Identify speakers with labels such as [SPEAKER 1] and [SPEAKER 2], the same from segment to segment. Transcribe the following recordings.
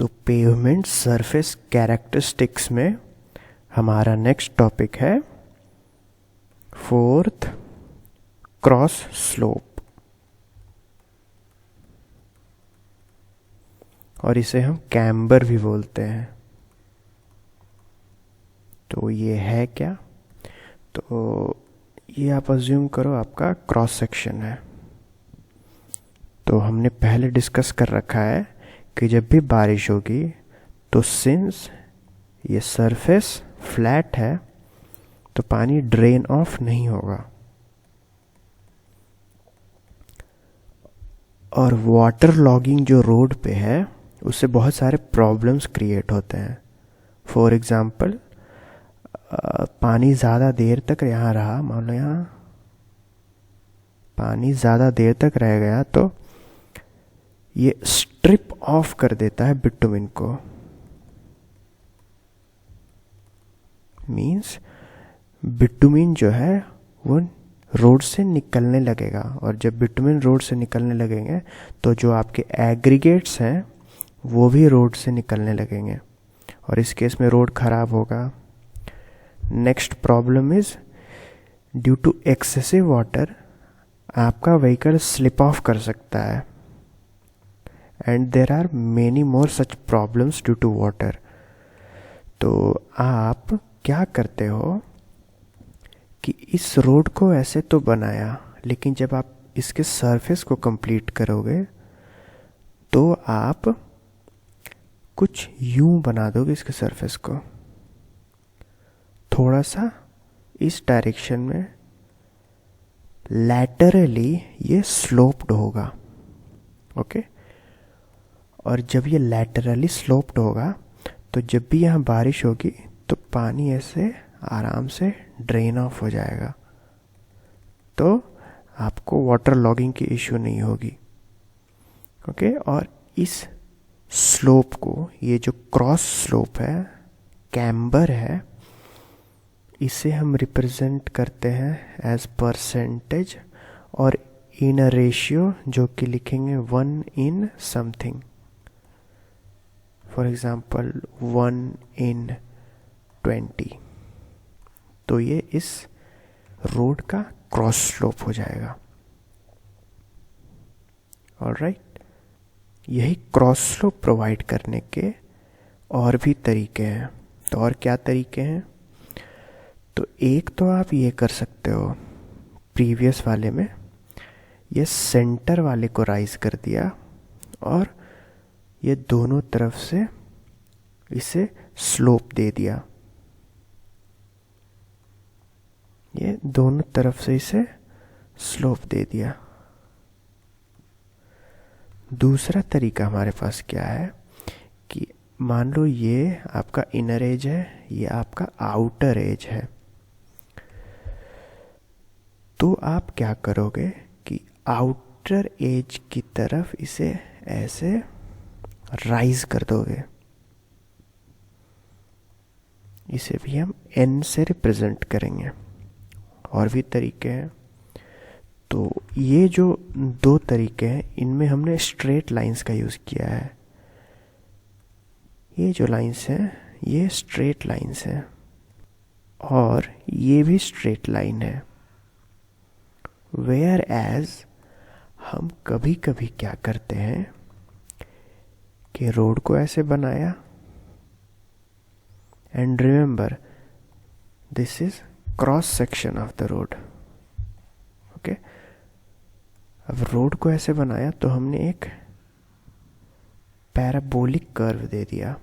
[SPEAKER 1] तो pavement surface characteristics में हमारा नेक्स्ट टॉपिक है फोर्थ, क्रॉस स्लोप, और इसे हम कैम्बर भी बोलते हैं। तो ये है क्या? तो ये आप अज्यूम करो आपका क्रॉस सेक्शन है। तो हमने पहले डिस्कस कर रखा है कि जब भी बारिश होगी तो सिंस ये सरफेस फ्लैट है तो पानी ड्रेन ऑफ नहीं होगा, और वाटर लॉगिंग जो रोड पे है उससे बहुत सारे प्रॉब्लम्स क्रिएट होते हैं। फॉर एग्जांपल, पानी ज़्यादा देर तक यहाँ रहा, मान लो यहाँ पानी ज़्यादा देर तक रह गया तो ये स्ट्रिप ऑफ कर देता है बिटुमिन को। मीन्स बिटुमिन जो है वो रोड से निकलने लगेगा, और जब बिटुमिन रोड से निकलने लगेंगे तो जो आपके एग्रीगेट्स हैं वो भी रोड से निकलने लगेंगे, और इस केस में रोड खराब होगा। Next problem is due to excessive water आपका व्हीकल स्लिप ऑफ कर सकता है, and there are many more such problems due to water. तो आप क्या करते हो कि इस रोड को ऐसे तो बनाया, लेकिन जब आप इसके सरफेस को कंप्लीट करोगे तो आप कुछ यूं बना दोगे इसके सरफेस को, थोड़ा सा इस डायरेक्शन में लैटरली ये स्लोप्ड होगा। ओके, और जब ये लैटरली स्लोप्ड होगा तो जब भी यहाँ बारिश होगी तो पानी ऐसे आराम से ड्रेन ऑफ हो जाएगा, तो आपको वाटर लॉगिंग की इश्यू नहीं होगी। ओके, और इस स्लोप को, ये जो क्रॉस स्लोप है, कैम्बर है, इसे हम रिप्रेजेंट करते हैं एज परसेंटेज और इन अ रेशियो, जो कि लिखेंगे 1 in something. For example 1 in 20। तो ये इस रोड का क्रॉस स्लोप हो जाएगा। ऑलराइट, यही क्रॉस स्लोप प्रोवाइड करने के और भी तरीके हैं। तो और क्या तरीके हैं? तो एक तो आप ये कर सकते हो, प्रीवियस वाले में ये सेंटर वाले को राइज कर दिया और ये दोनों तरफ से इसे स्लोप दे दिया, ये दोनों तरफ से इसे स्लोप दे दिया। दूसरा तरीका हमारे पास क्या है कि मान लो ये आपका इनर एज है, ये आपका आउटर एज है। तो आप क्या करोगे कि आउटर एज की तरफ इसे ऐसे राइज कर दोगे। इसे भी हम n से रिप्रेजेंट करेंगे। और भी तरीके हैं। तो ये जो दो तरीके हैं इनमें हमने स्ट्रेट लाइंस का यूज़ किया है। ये जो लाइंस हैं ये स्ट्रेट लाइंस हैं, और ये भी स्ट्रेट लाइन है। वेयर एज हम कभी कभी क्या करते हैं कि रोड को ऐसे बनाया, and remember this is cross section of the road. Okay, अब रोड को ऐसे बनाया तो हमने एक पैराबोलिक कर्व दे दिया।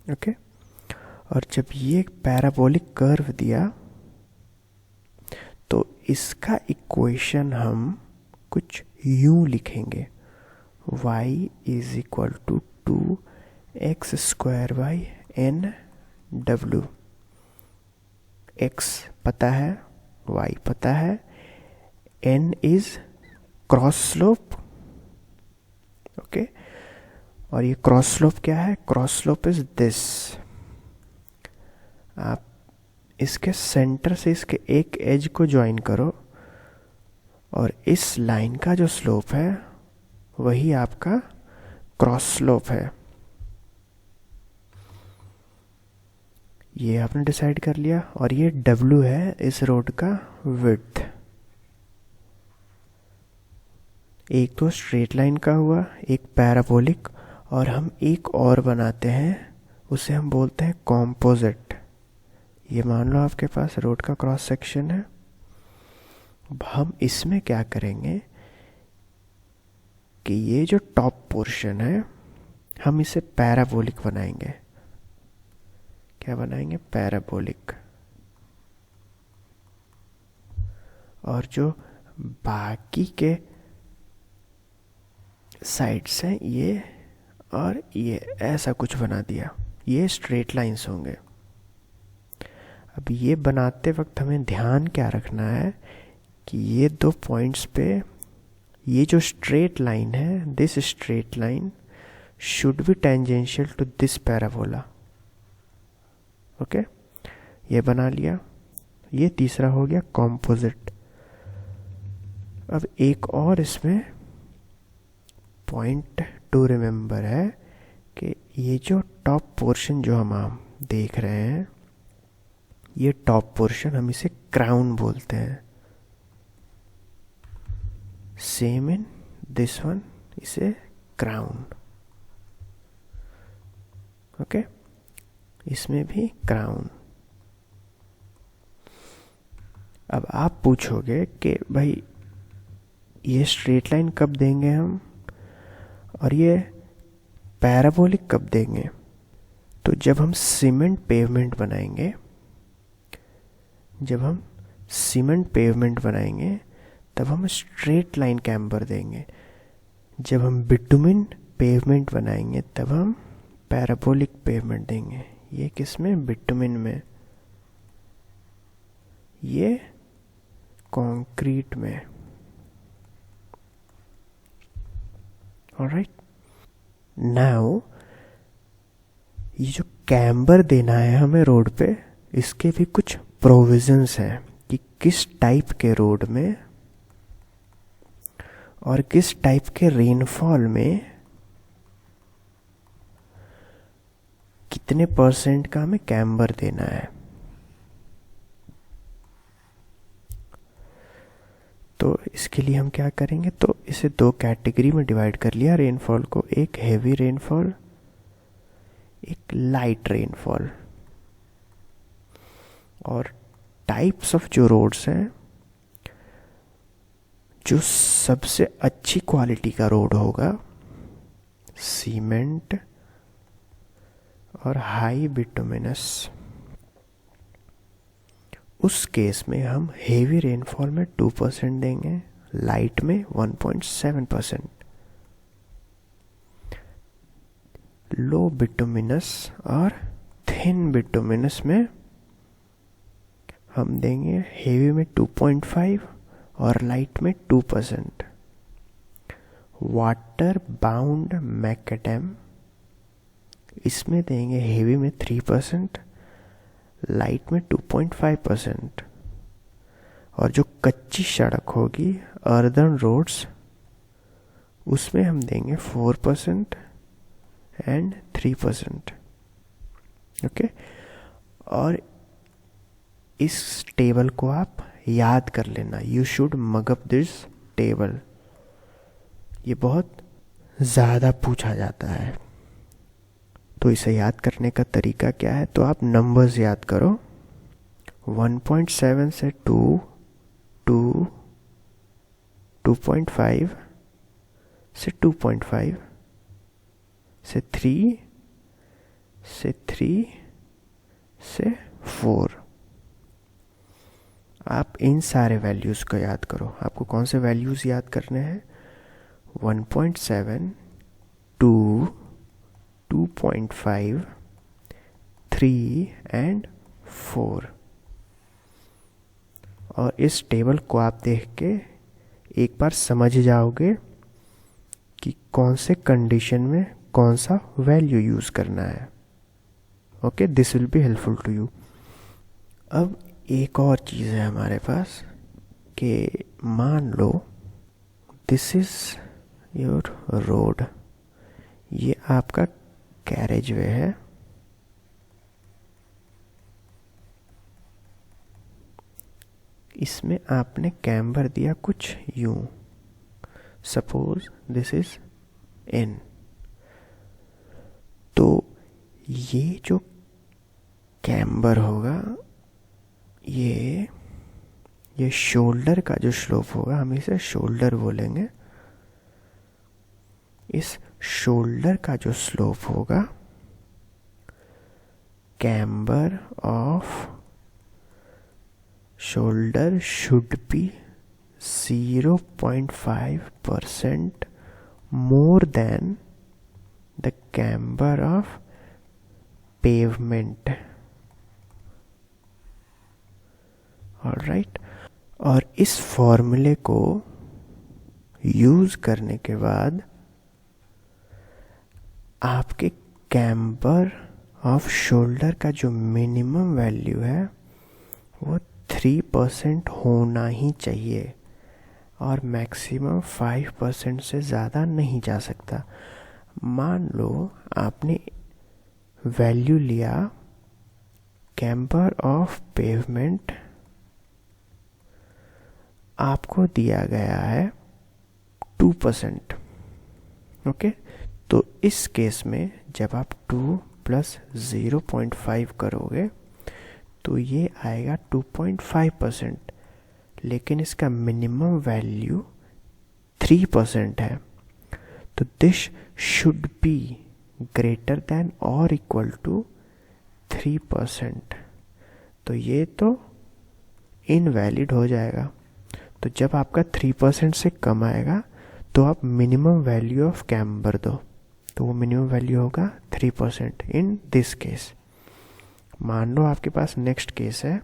[SPEAKER 1] ओके, और जब ये एक पैराबोलिक कर्व दिया तो इसका इक्वेशन हम कुछ यूं लिखेंगे, y is equal to 2x² n x पता है, y पता है, n is cross slope. Okay, और ये क्रॉस स्लोप क्या है? Cross slope is this. आप इसके सेंटर से इसके एक एज को ज्वाइन करो, और इस लाइन का जो स्लोप है वही आपका क्रॉस स्लोप है, ये आपने डिसाइड कर लिया, और ये W है इस रोड का विड्थ। एक तो स्ट्रेट लाइन का हुआ, एक पैराबोलिक, और हम एक और बनाते हैं, उसे हम बोलते हैं कॉम्पोजिट। ये मान लो आपके पास रोड का क्रॉस सेक्शन है। अब हम इसमें क्या करेंगे कि ये जो टॉप पोर्शन है हम इसे पैराबोलिक बनाएंगे। क्या बनाएंगे? पैराबोलिक। और जो बाकी के साइड्स हैं ये और ये ऐसा कुछ बना दिया, ये स्ट्रेट लाइंस होंगे। अब ये बनाते वक्त हमें ध्यान क्या रखना है कि ये दो पॉइंट्स पे ये जो स्ट्रेट लाइन है, this straight line should be tangential to this parabola. Okay, ये बना लिया। ये तीसरा हो गया कॉम्पोजिट। अब एक और इसमें पॉइंट टू रिमेंबर है कि ये जो टॉप पोर्शन जो हम देख रहे हैं, ये टॉप पोर्शन हम इसे क्राउन बोलते हैं। सेम इन दिस वन, इसे क्राउन। ओके, इसमें भी क्राउन। अब आप पूछोगे कि भाई ये स्ट्रेट लाइन कब देंगे हम और ये पैराबोलिक कब देंगे? तो जब हम सीमेंट पेवमेंट बनाएंगे, तब हम स्ट्रेट लाइन कैम्बर देंगे। जब हम बिटुमिन पेवमेंट बनाएंगे तब हम पैराबोलिक पेवमेंट देंगे। ये किसमें? बिटुमिन में। ये कंक्रीट में। ऑलराइट, नाउ ये जो कैम्बर देना है हमें रोड पे, इसके भी कुछ प्रोविजंस हैं कि किस टाइप के रोड में और किस टाइप के रेनफॉल में कितने % का हमें कैम्बर देना है। तो इसके लिए हम क्या करेंगे, तो इसे दो कैटेगरी में डिवाइड कर लिया रेनफॉल को, एक हेवी रेनफॉल, एक लाइट रेनफॉल। और टाइप्स ऑफ जो रोड्स हैं, जो सबसे अच्छी क्वालिटी का रोड होगा, सीमेंट और हाई बिटुमिनस, उस केस में हम हेवी रेनफॉल में 2% देंगे, लाइट में 1.7%। लो बिटुमिनस और थिन बिटुमिनस में हम देंगे हेवी में 2.5 और लाइट में 2%। वाटर बाउंड मैकेडेम, इसमें देंगे हेवी में 3%, लाइट में 2.5%। और जो कच्ची सड़क होगी, अर्दन रोड्स, उसमें हम देंगे 4% एंड 3%। ओके, और इस टेबल को आप याद कर लेना। You should mug up this table. ये बहुत ज़्यादा पूछा जाता है, तो इसे याद करने का तरीका क्या है? तो आप नंबर्स याद करो। 1.7 से 2, 2, 2.5 से 2.5 से 3 से 3 से 4। आप इन सारे वैल्यूज़ को याद करो। आपको कौन से वैल्यूज़ याद करने हैं? 1.7, 2, 2.5, 3 एंड 4। और इस टेबल को आप देख के एक बार समझ जाओगे कि कौन से कंडीशन में कौन सा वैल्यू यूज़ करना है। Okay, this will be helpful to you. अब एक और चीज़ है हमारे पास कि मान लो दिस इज़ योर रोड, ये आपका कैरेज वे है, इसमें आपने कैम्बर दिया कुछ यूं, सपोज दिस इज N। तो ये जो कैम्बर होगा, ये शोल्डर का जो स्लोप होगा, हम इसे शोल्डर बोलेंगे। इस शोल्डर का जो स्लोप होगा, camber off shoulder should be 0.5% more than the camber of pavement। Alright, और इस फॉर्मूले को यूज करने के बाद आपके कैम्बर ऑफ शोल्डर का जो मिनिमम वैल्यू है वो 3% होना ही चाहिए, और मैक्सिमम 5% से ज़्यादा नहीं जा सकता। मान लो आपने वैल्यू लिया कैम्बर ऑफ पेवमेंट, आपको दिया गया है 2%। ओके, तो इस केस में जब आप 2 + 0.5 करोगे तो ये आएगा 2.5%, लेकिन इसका मिनिमम वैल्यू 3% है। तो this should be greater than और इक्वल टू 3%। तो ये तो इनवैलिड हो जाएगा। तो जब आपका 3% से कम आएगा तो आप मिनिमम वैल्यू ऑफ कैम्बर दो, तो वो मिनिमम वैल्यू होगा 3% इन दिस केस। मान लो आपके पास नेक्स्ट केस है,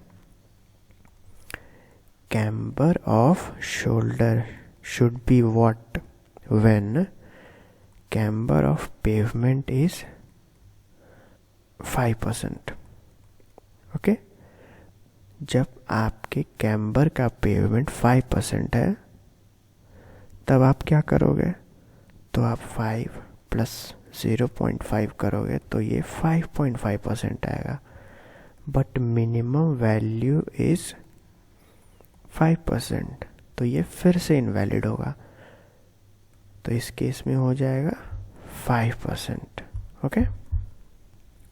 [SPEAKER 1] camber of shoulder should be what when camber of pavement is 5%। Okay, जब आपके कैम्बर का पेवमेंट 5% है तब आप क्या करोगे, तो आप 5 + 0.5 करोगे तो ये 5.5% आएगा, बट मिनिमम वैल्यू इज 5%, तो ये फिर से इनवैलिड होगा। तो इस केस में हो जाएगा 5%। ओके,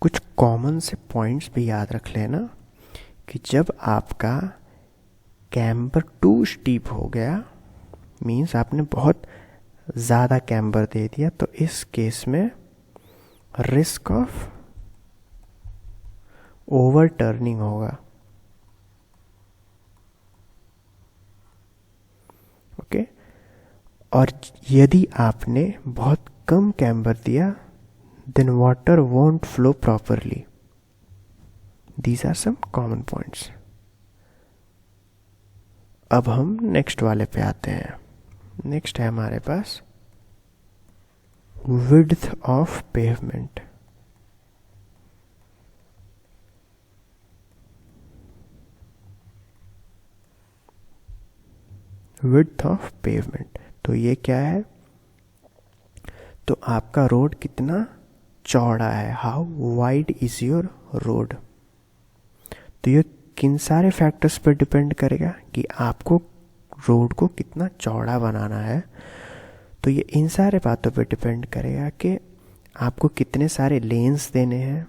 [SPEAKER 1] कुछ कॉमन से पॉइंट्स भी याद रख लेना कि जब आपका कैम्बर टू स्टीप हो गया, मीन्स आपने बहुत ज़्यादा कैम्बर दे दिया, तो इस केस में रिस्क ऑफ ओवर टर्निंग होगा। ओके, और यदि आपने बहुत कम कैम्बर दिया then water won't flow properly. These are some common points. अब हम नेक्स्ट वाले पे आते हैं। नेक्स्ट है हमारे पास width of pavement. Width of pavement, तो ये क्या है, तो आपका रोड कितना चौड़ा है, how wide is your road. तो ये किन सारे फैक्टर्स पर डिपेंड करेगा कि आपको रोड को कितना चौड़ा बनाना है। तो ये इन सारे बातों पर डिपेंड करेगा कि आपको कितने सारे लेन्स देने हैं,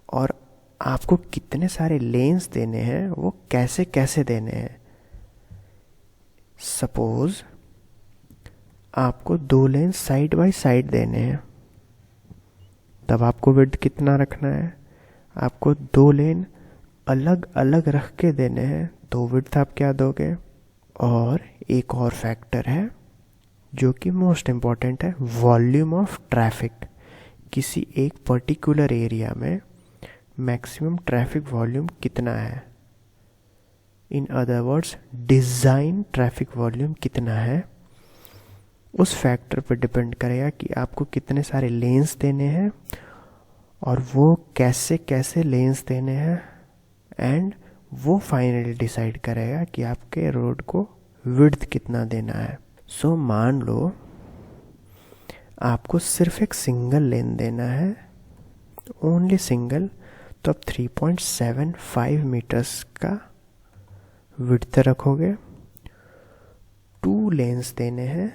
[SPEAKER 1] और आपको कितने सारे लेन्स देने हैं वो कैसे कैसे देने हैं। सपोज आपको 2 लेन साइड बाय साइड देने हैं, तब आपको विड्थ कितना रखना है, आपको 2 लेन अलग अलग रख के देने हैं, तो विड्थ आप क्या दोगे। और एक और फैक्टर है जो कि मोस्ट इम्पॉर्टेंट है, वॉल्यूम ऑफ ट्रैफिक। किसी एक पर्टिकुलर एरिया में मैक्सिमम ट्रैफिक वॉल्यूम कितना है, in other words design traffic volume कितना है, उस फैक्टर पर डिपेंड करेगा कि आपको कितने सारे लेन्स देने हैं और वो कैसे कैसे लेन्स देने हैं, एंड वो फाइनली डिसाइड करेगा कि आपके रोड को विड्थ कितना देना है। सो मान लो आपको सिर्फ एक सिंगल लेन देना है, ओनली सिंगल, तो आप 3.75 मीटर्स का विड्थ रखोगे। 2 लेन्स देने हैं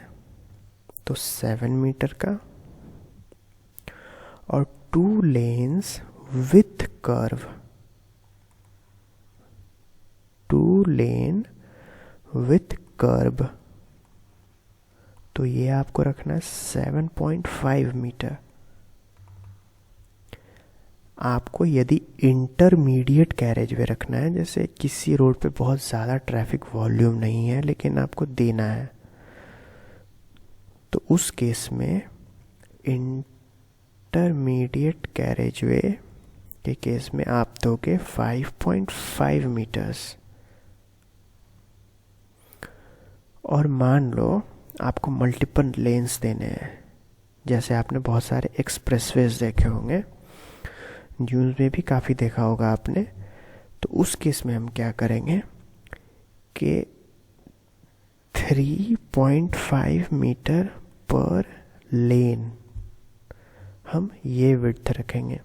[SPEAKER 1] तो 7 मीटर का, और 2 lens with curve, 2 lane with curve, तो ये आपको रखना है 7.5 मीटर। आपको यदि इंटरमीडिएट कैरेज वे रखना है, जैसे किसी रोड पे बहुत ज़्यादा ट्रैफिक वॉल्यूम नहीं है लेकिन आपको देना है, तो उस केस में इंटरमीडिएट कैरेज वे के केस में आप दोगे 5.5 मीटर्स। और मान लो आपको मल्टीपल लेन्स देने हैं, जैसे आपने बहुत सारे एक्सप्रेसवेज देखे होंगे, न्यूज़ में भी काफ़ी देखा होगा आपने, तो उस केस में हम क्या करेंगे कि 3.5 मीटर पर लेन हम ये विड्थ रखेंगे।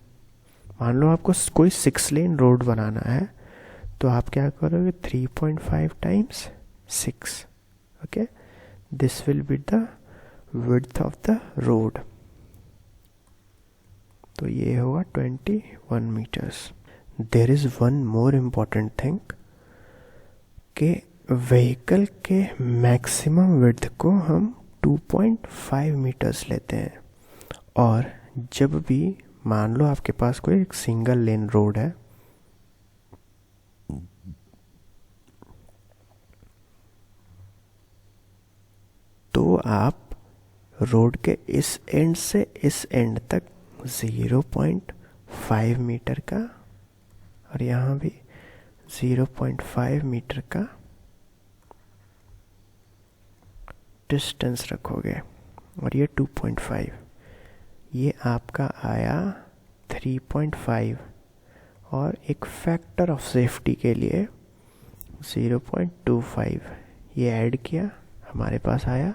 [SPEAKER 1] मान लो आपको कोई 6 लेन रोड बनाना है, तो आप क्या करोगे 3.5 times 6, okay, this will be the width of the road, तो ये होगा 21 metres. There is one more important thing कि व्हीकल के मैक्सिमम विड्थ को हम 2.5 मीटर्स लेते हैं, और जब भी मान लो आपके पास कोई एक सिंगल लेन रोड है, तो आप रोड के इस एंड से इस एंड तक 0.5 मीटर का, और यहाँ भी 0.5 मीटर का डिस्टेंस रखोगे, और ये 2.5, ये आपका आया 3.5, और एक फैक्टर ऑफ सेफ्टी के लिए 0.25 ये ऐड किया, हमारे पास आया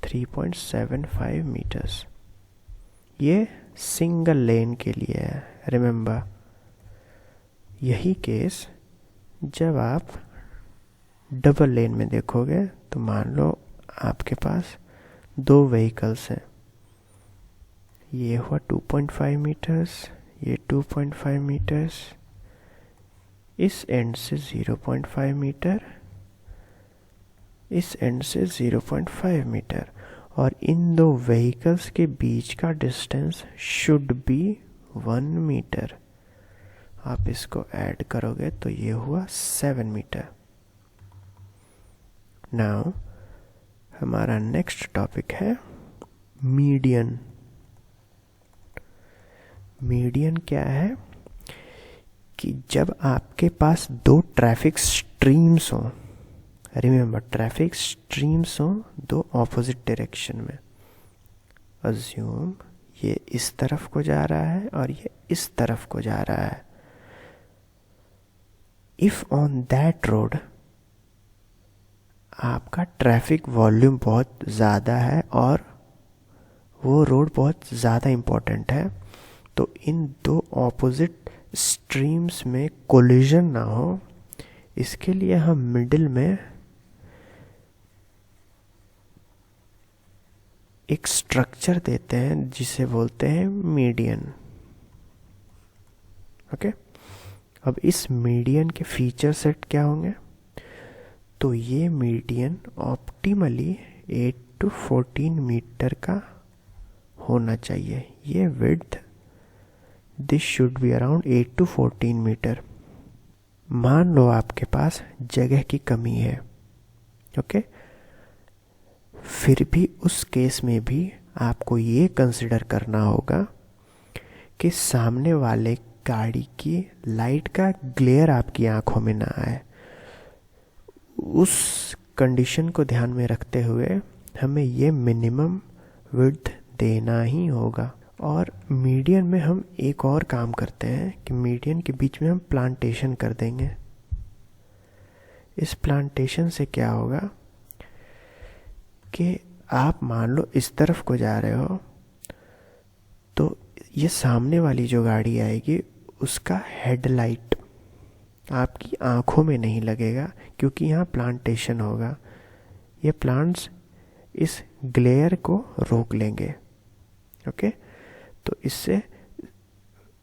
[SPEAKER 1] 3.75 मीटर्स। ये सिंगल लेन के लिए है, रिमेंबर। यही केस जब आप डबल लेन में देखोगे, तो मान लो आपके पास 2 व्हीकल्स हैं, ये हुआ 2.5 मीटर्स, ये 2.5 मीटर्स, इस एंड से 0.5 मीटर, इस एंड से 0.5 मीटर, और इन 2 व्हीकल्स के बीच का डिस्टेंस शुड बी 1 मीटर। आप इसको ऐड करोगे तो ये हुआ 7 मीटर। नाउ हमारा नेक्स्ट टॉपिक है मीडियन। मीडियन क्या है कि जब आपके पास 2 ट्रैफिक स्ट्रीम्स हों, रिमेंबर ट्रैफिक स्ट्रीम्स हों 2 ऑपोजिट डायरेक्शन में, अज्यूम ये इस तरफ को जा रहा है और ये इस तरफ को जा रहा है। इफ ऑन दैट रोड आपका ट्रैफिक वॉल्यूम बहुत ज़्यादा है और वो रोड बहुत ज़्यादा इम्पोर्टेंट है, तो इन 2 ऑपोजिट स्ट्रीम्स में कोलिजन ना हो, इसके लिए हम मिडिल में एक स्ट्रक्चर देते हैं जिसे बोलते हैं मीडियन, ओके। अब इस मीडियन के फीचर सेट क्या होंगे, तो ये मीडियन ऑप्टिमली 8 to 14 मीटर का होना चाहिए। ये width this should be around 8 to 14 metre. मान लो आपके पास जगह की कमी है, ओके, फिर भी उस केस में भी आपको ये कंसिडर करना होगा कि सामने वाले गाड़ी की लाइट का ग्लेयर आपकी आंखों में ना आए। उस कंडीशन को ध्यान में रखते हुए हमें ये मिनिमम विड्थ देना ही होगा। और मीडियन में हम एक और काम करते हैं कि मीडियन के बीच में हम प्लांटेशन कर देंगे। इस प्लांटेशन से क्या होगा कि आप मान लो इस तरफ को जा रहे हो, तो ये सामने वाली जो गाड़ी आएगी उसका हेडलाइट आपकी आंखों में नहीं लगेगा, क्योंकि यहाँ प्लांटेशन होगा। ये प्लांट्स इस ग्लेयर को रोक लेंगे। ओके, तो इससे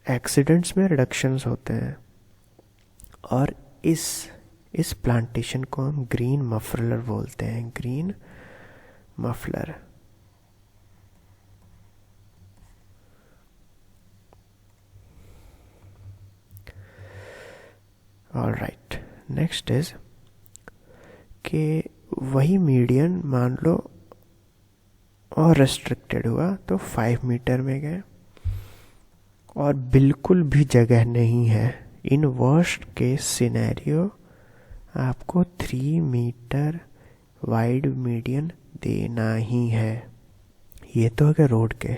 [SPEAKER 1] एक्सीडेंट्स में रिडक्शंस होते हैं। और इस प्लांटेशन को हम ग्रीन मफलर बोलते हैं, green muffler. Alright, next is कि वही मीडियन मान लो और रेस्ट्रिक्टेड हुआ तो 5 मीटर में गए और बिल्कुल भी जगह नहीं है। इन वर्स्ट केस सिनेरियो आपको 3 मीटर वाइड मीडियन देना ही है। ये तो अगर रोड के,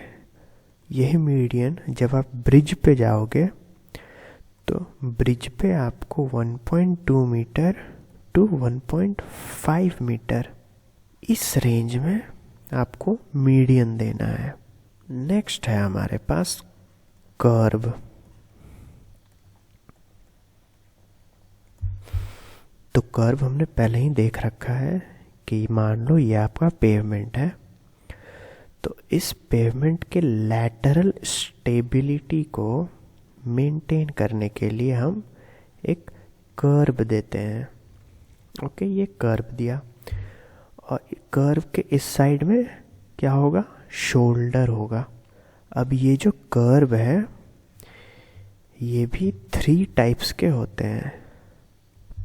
[SPEAKER 1] यही मीडियन जब आप ब्रिज पे जाओगे तो ब्रिज पे आपको 1.2 मीटर टू 1.5 मीटर इस रेंज में आपको मीडियन देना है। नेक्स्ट है हमारे पास कर्व। तो कर्व हमने पहले ही देख रखा है कि मान लो ये आपका पेवमेंट है, तो इस पेवमेंट के लैटरल स्टेबिलिटी को मेंटेन करने के लिए हम एक कर्व देते हैं। ओके, ये कर्व दिया और कर्व के इस साइड में क्या होगा, शोल्डर होगा। अब ये जो कर्व है ये भी 3 टाइप्स के होते हैं।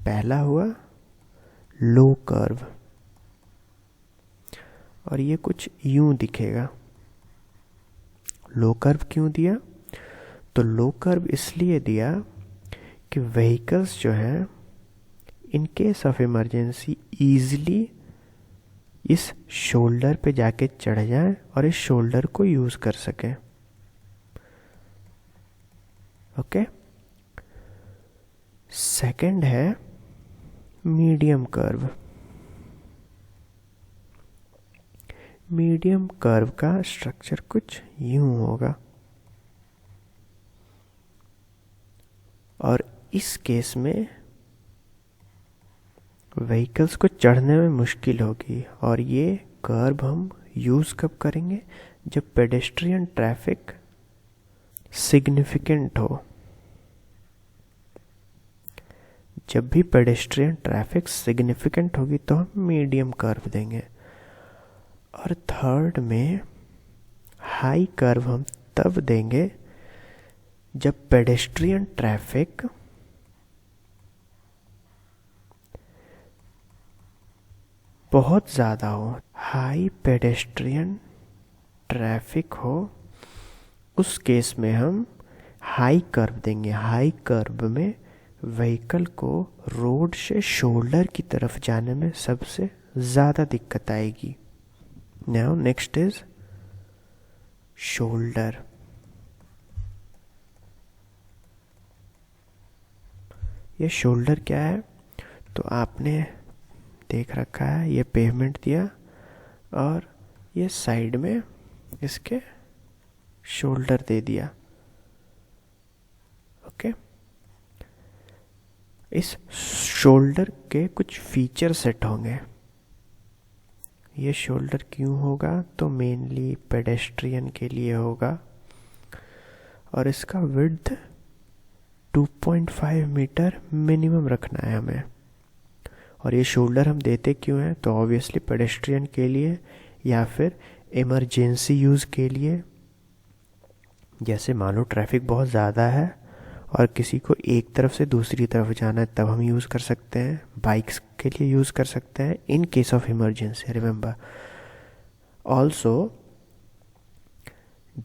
[SPEAKER 1] पहला हुआ लो कर्व, और ये कुछ यूं दिखेगा। लो कर्व क्यों दिया, तो लो कर्व इसलिए दिया कि व्हीकल्स जो हैं in case of emergency easily इस शोल्डर पे जाके चढ़ जाएं और इस शोल्डर को यूज कर सकें। ओके, सेकंड है मीडियम कर्व। मीडियम कर्व का स्ट्रक्चर कुछ यूं होगा, और इस केस में व्हीकल्स को चढ़ने में मुश्किल होगी। और ये कर्व हम यूज़ कब करेंगे, जब पेडेस्ट्रियन ट्रैफिक सिग्निफिकेंट हो। जब भी पेडेस्ट्रियन ट्रैफिक सिग्निफिकेंट होगी तो हम मीडियम कर्व देंगे। और थर्ड में हाई कर्व हम तब देंगे जब पेडेस्ट्रियन ट्रैफिक बहुत ज़्यादा हो, हाई पेडेस्ट्रियन ट्रैफिक हो, उस केस में हम हाई कर्व देंगे। हाई कर्व में व्हीकल को रोड से शोल्डर की तरफ जाने में सबसे ज़्यादा दिक्कत आएगी। Now next is shoulder. ये शोल्डर क्या है, तो आपने देख रखा है, ये पेवमेंट दिया और ये साइड में इसके शोल्डर दे दिया। ओके, इस शोल्डर के कुछ फीचर सेट होंगे। ये शोल्डर क्यों होगा, तो मेनली पेडेस्ट्रियन के लिए होगा, और इसका विड्थ 2.5 मीटर मिनिमम रखना है हमें। और ये शोल्डर हम देते क्यों हैं, तो ऑब्वियसली पेडेस्ट्रियन के लिए या फिर इमरजेंसी यूज़ के लिए। जैसे मान लो ट्रैफिक बहुत ज़्यादा है और किसी को एक तरफ से दूसरी तरफ जाना है, तब हम यूज़ कर सकते हैं। बाइक्स के लिए यूज़ कर सकते हैं in case of emergency. Remember also,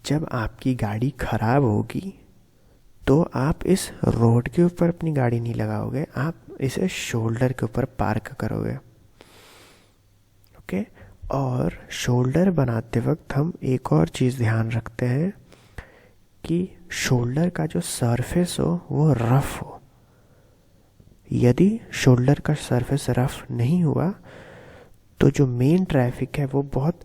[SPEAKER 1] जब आपकी गाड़ी खराब होगी तो आप इस रोड के ऊपर अपनी गाड़ी नहीं लगाओगे, आप इसे शोल्डर के ऊपर पार्क करोगे। ओके, और शोल्डर बनाते वक्त हम एक और चीज़ ध्यान रखते हैं कि शोल्डर का जो सरफेस हो वो रफ हो। यदि शोल्डर का सरफेस रफ नहीं हुआ तो जो मेन ट्रैफिक है वो बहुत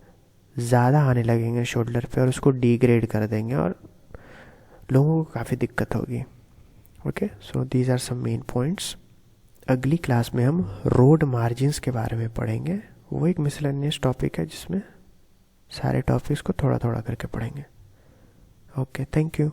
[SPEAKER 1] ज़्यादा आने लगेंगे शोल्डर पे और उसको डिग्रेड कर देंगे और लोगों को काफ़ी दिक्कत होगी। Okay, so these are some main points. अगली क्लास में हम रोड मार्जिन्स के बारे में पढ़ेंगे। वो एक मिसलेनियस टॉपिक है जिसमें सारे टॉपिक्स को थोड़ा थोड़ा करके पढ़ेंगे। Okay, thank you.